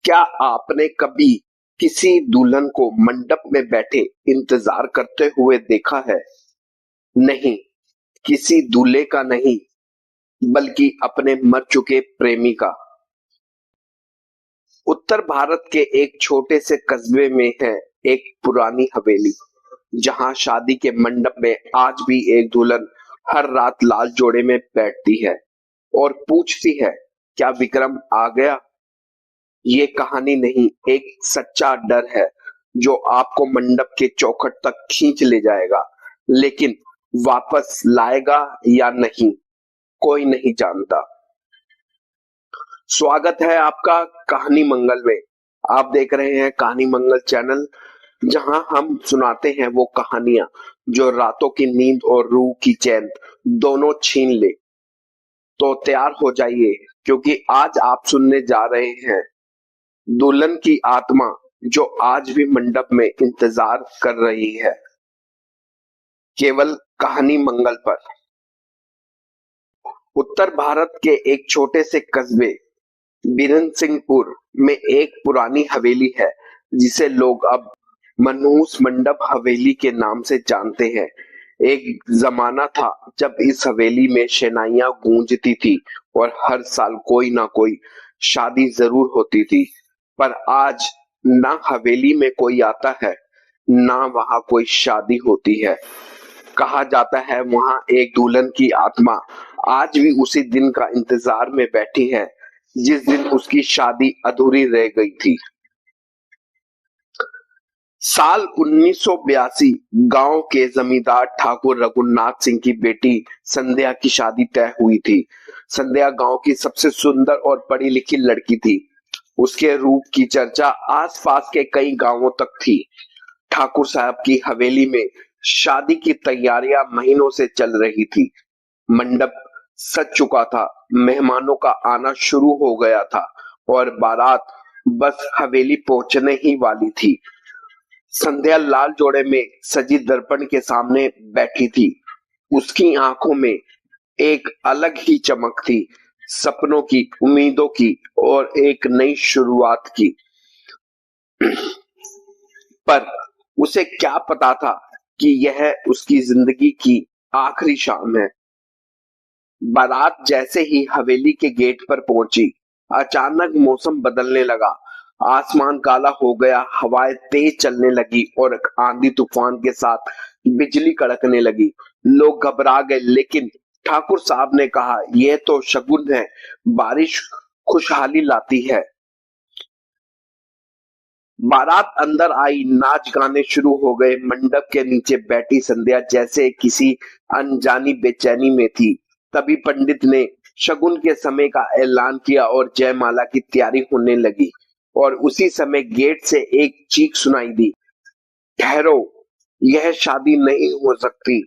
क्या आपने कभी किसी दुल्हन को मंडप में बैठे इंतजार करते हुए देखा है? नहीं, किसी दूल्हे का नहीं, बल्कि अपने मर चुके प्रेमी का। उत्तर भारत के एक छोटे से कस्बे में है एक पुरानी हवेली, जहां शादी के मंडप में आज भी एक दुल्हन हर रात लाल जोड़े में बैठती है और पूछती है, क्या विक्रम आ गया? ये कहानी नहीं, एक सच्चा डर है जो आपको मंडप के चौखट तक खींच ले जाएगा, लेकिन वापस लाएगा या नहीं, कोई नहीं जानता। स्वागत है आपका कहानी मंगल में। आप देख रहे हैं कहानी मंगल चैनल, जहां हम सुनाते हैं वो कहानियां जो रातों की नींद और रूह की चैन दोनों छीन ले। तो तैयार हो जाइए, क्योंकि आज आप सुनने जा रहे हैं दुल्हन की आत्मा जो आज भी मंडप में इंतजार कर रही है, केवल कहानी मंगल पर। उत्तर भारत के एक छोटे से कस्बे बीरन सिंहपुर में एक पुरानी हवेली है, जिसे लोग अब मनहूस मंडप हवेली के नाम से जानते हैं। एक जमाना था जब इस हवेली में शहनाइयां गूंजती थी और हर साल कोई ना कोई शादी जरूर होती थी। पर आज ना हवेली में कोई आता है, ना वहां कोई शादी होती है। कहा जाता है वहां एक दुल्हन की आत्मा आज भी उसी दिन का इंतजार में बैठी है जिस दिन उसकी शादी अधूरी रह गई थी। साल 1982 गांव के जमींदार ठाकुर रघुनाथ सिंह की बेटी संध्या की शादी तय हुई थी। संध्या गांव की सबसे सुंदर और पढ़ी लिखी लड़की थी। उसके रूप की चर्चा आसपास के कई गांवों तक थी। ठाकुर साहब की हवेली में शादी की तैयारियां महीनों से चल रही थी। मंडप सज चुका था, मेहमानों का आना शुरू हो गया था और बारात बस हवेली पहुंचने ही वाली थी। संध्या लाल जोड़े में सजी दर्पण के सामने बैठी थी। उसकी आंखों में एक अलग ही चमक थी, सपनों की, उम्मीदों की और एक नई शुरुआत की। पर उसे क्या पता था कि यह उसकी जिंदगी की आखिरी शाम है। बारात जैसे ही हवेली के गेट पर पहुंची, अचानक मौसम बदलने लगा। आसमान काला हो गया, हवाएं तेज चलने लगी और आंधी तूफान के साथ बिजली कड़कने लगी। लोग घबरा गए, लेकिन ठाकुर साहब ने कहा, यह तो शगुन है, बारिश खुशहाली लाती है। बारात अंदर आई, नाच गाने शुरू हो गए। मंडप के नीचे बैठी संध्या जैसे किसी अनजानी बेचैनी में थी। तभी पंडित ने शगुन के समय का ऐलान किया और जयमाला की तैयारी होने लगी। और उसी समय गेट से एक चीख सुनाई दी, ठहरो, यह शादी नहीं हो सकती।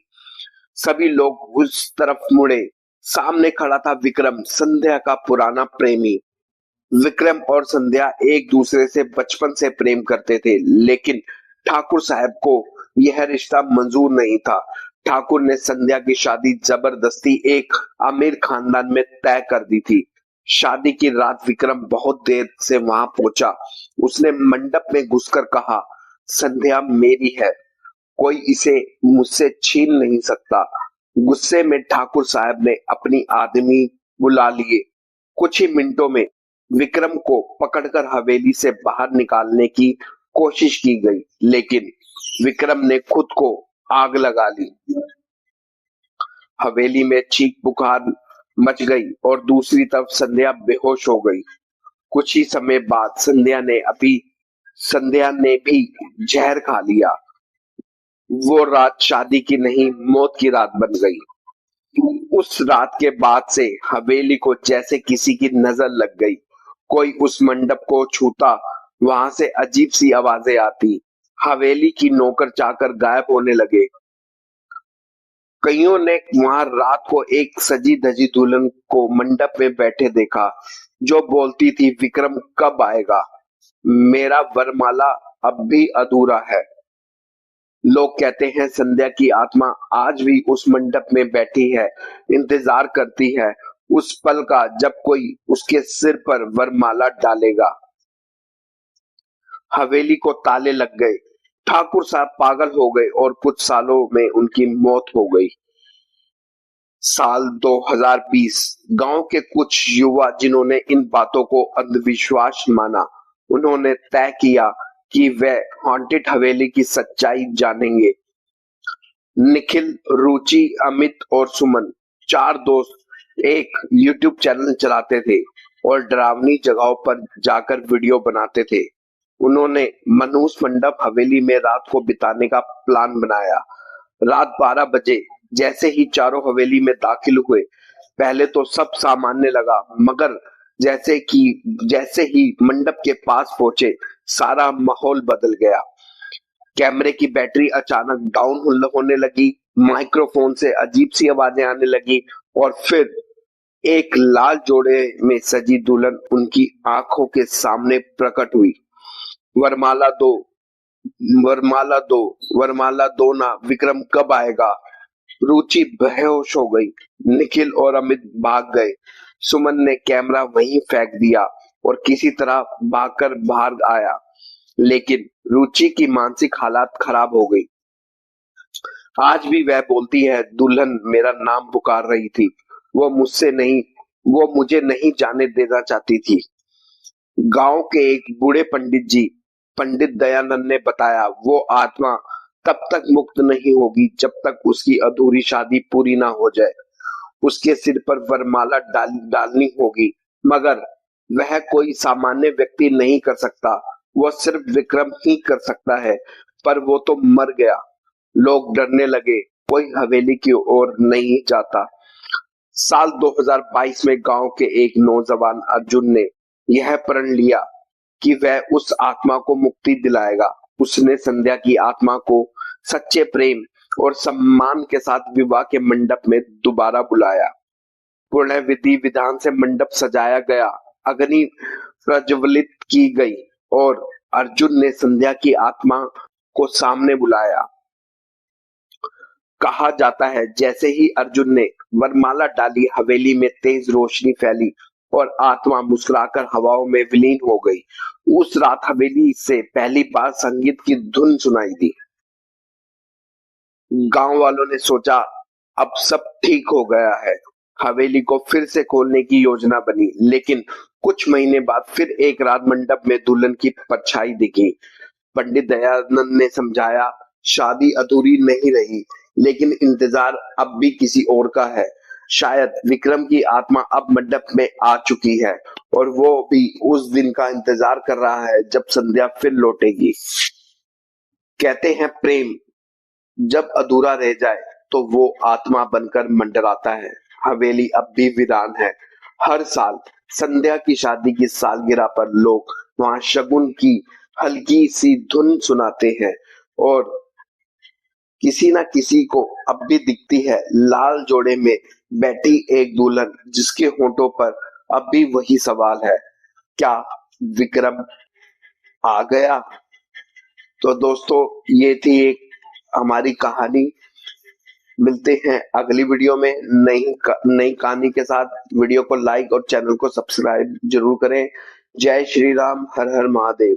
सभी लोग उस तरफ मुड़े। सामने खड़ा था विक्रम, संध्या का पुराना प्रेमी। विक्रम और संध्या एक दूसरे से बचपन से प्रेम करते थे, लेकिन ठाकुर साहब को यह रिश्ता मंजूर नहीं था। ठाकुर ने संध्या की शादी जबरदस्ती एक अमीर खानदान में तय कर दी थी। शादी की रात विक्रम बहुत देर से वहां पहुंचा। उसने मंडप में घुसकर कहा, संध्या मेरी है, कोई इसे मुझसे छीन नहीं सकता। गुस्से में ठाकुर साहब ने अपनी आदमी बुला लिए। कुछ ही मिनटों में विक्रम को पकड़कर हवेली से बाहर निकालने की कोशिश की गई, लेकिन विक्रम ने खुद को आग लगा ली। हवेली में चीख पुकार मच गई और दूसरी तरफ संध्या बेहोश हो गई। कुछ ही समय बाद संध्या ने भी जहर खा लिया। वो रात शादी की नहीं, मौत की रात बन गई। उस रात के बाद से हवेली को जैसे किसी की नजर लग गई। कोई उस मंडप को छूता, वहां से अजीब सी आवाजें आती। हवेली की नौकर चाकर गायब होने लगे। कईयों ने वहां रात को एक सजी धजी दुल्हन को मंडप में बैठे देखा, जो बोलती थी, विक्रम कब आएगा? मेरा वरमाला अब भी अधूरा है। लोग कहते हैं संध्या की आत्मा आज भी उस मंडप में बैठी है, इंतजार करती है उस पल का जब कोई उसके सिर पर वरमाला डालेगा। हवेली को ताले लग गए। ठाकुर साहब पागल हो गए और कुछ सालों में उनकी मौत हो गई। साल 2020। गांव के कुछ युवा जिन्होंने इन बातों को अंधविश्वास माना, उन्होंने तय किया कि वे हॉन्टेड हवेली की सच्चाई जानेंगे। निखिल, रुचि, अमित और सुमन, चार दोस्त एक यूट्यूब चैनल चलाते थे और डरावनी जगहों पर जाकर वीडियो बनाते थे। उन्होंने मनूस मंडप हवेली में रात को बिताने का प्लान बनाया। रात 12 बजे जैसे ही चारों हवेली में दाखिल हुए, पहले तो सब सामान्य लगा, मगर जैसे ही मंडप के पास पहुंचे, सारा माहौल बदल गया। कैमरे की बैटरी अचानक डाउन होने लगी, माइक्रोफोन से अजीब सी आवाजें आने लगी और फिर एक लाल जोड़े में सजी दुल्हन उनकी आंखों के सामने प्रकट हुई। वरमाला दो, वरमाला दो, वरमाला दो ना, विक्रम कब आएगा? रुचि बेहोश हो गई। निखिल और अमित भाग गए। सुमन ने कैमरा वहीं फेंक दिया और किसी तरह भागकर बाहर आया, लेकिन रुचि की मानसिक हालत खराब हो गई। आज भी वह बोलती है, दुल्हन मेरा नाम पुकार रही थी। वो मुझे नहीं जाने देना चाहती थी। गांव के एक बूढ़े पंडित जी, पंडित दयानंद ने बताया, वो आत्मा तब तक मुक्त नहीं होगी जब तक उसकी अधूरी शादी पूरी ना हो जाए। उसके सिर पर वरमाला डालनी होगी, मगर वह कोई सामान्य व्यक्ति नहीं कर सकता, वह सिर्फ विक्रम ही कर सकता है। पर वो तो मर गया। लोग डरने लगे, कोई हवेली की ओर नहीं जाता। साल 2022 में गांव के एक नौजवान अर्जुन ने यह प्रण लिया कि वह उस आत्मा को मुक्ति दिलाएगा। उसने संध्या की आत्मा को सच्चे प्रेम और सम्मान के साथ विवाह के मंडप में दोबारा बुलाया। पूर्ण विधि विधान से मंडप सजाया गया, अग्नि प्रज्वलित की गई और अर्जुन ने संध्या की आत्मा को सामने बुलाया। कहा जाता है, जैसे ही अर्जुन ने वरमाला डाली, हवेली में तेज रोशनी फैली और आत्मा मुस्कुराकर हवाओं में विलीन हो गई। उस रात हवेली से पहली बार संगीत की धुन सुनाई दी। गांव वालों ने सोचा, अब सब ठीक हो गया है। हवेली को फिर से खोलने की योजना बनी, लेकिन कुछ महीने बाद फिर एक रात मंडप में दुल्हन की परछाई दिखी। पंडित दयानंद ने समझाया, शादी अधूरी नहीं रही, लेकिन इंतजार अब भी किसी और का है। शायद विक्रम की आत्मा अब मंडप में आ चुकी है और वो भी उस दिन का इंतजार कर रहा है जब संध्या फिर लौटेगी। कहते हैं, प्रेम जब अधूरा रह जाए तो वो आत्मा बनकर मंडराता है। हवेली अब भी वीरान है। हर साल संध्या की शादी की सालगिरह पर लोग वहां शगुन की हल्की सी धुन सुनाते हैं और किसी ना किसी को अब भी दिखती है लाल जोड़े में बैठी एक दुल्हन, जिसके होठों पर अब भी वही सवाल है, क्या विक्रम आ गया? तो दोस्तों, ये थी एक हमारी कहानी। मिलते हैं अगली वीडियो में नई कहानी के साथ। वीडियो को लाइक और चैनल को सब्सक्राइब जरूर करें। जय श्री राम, हर हर महादेव।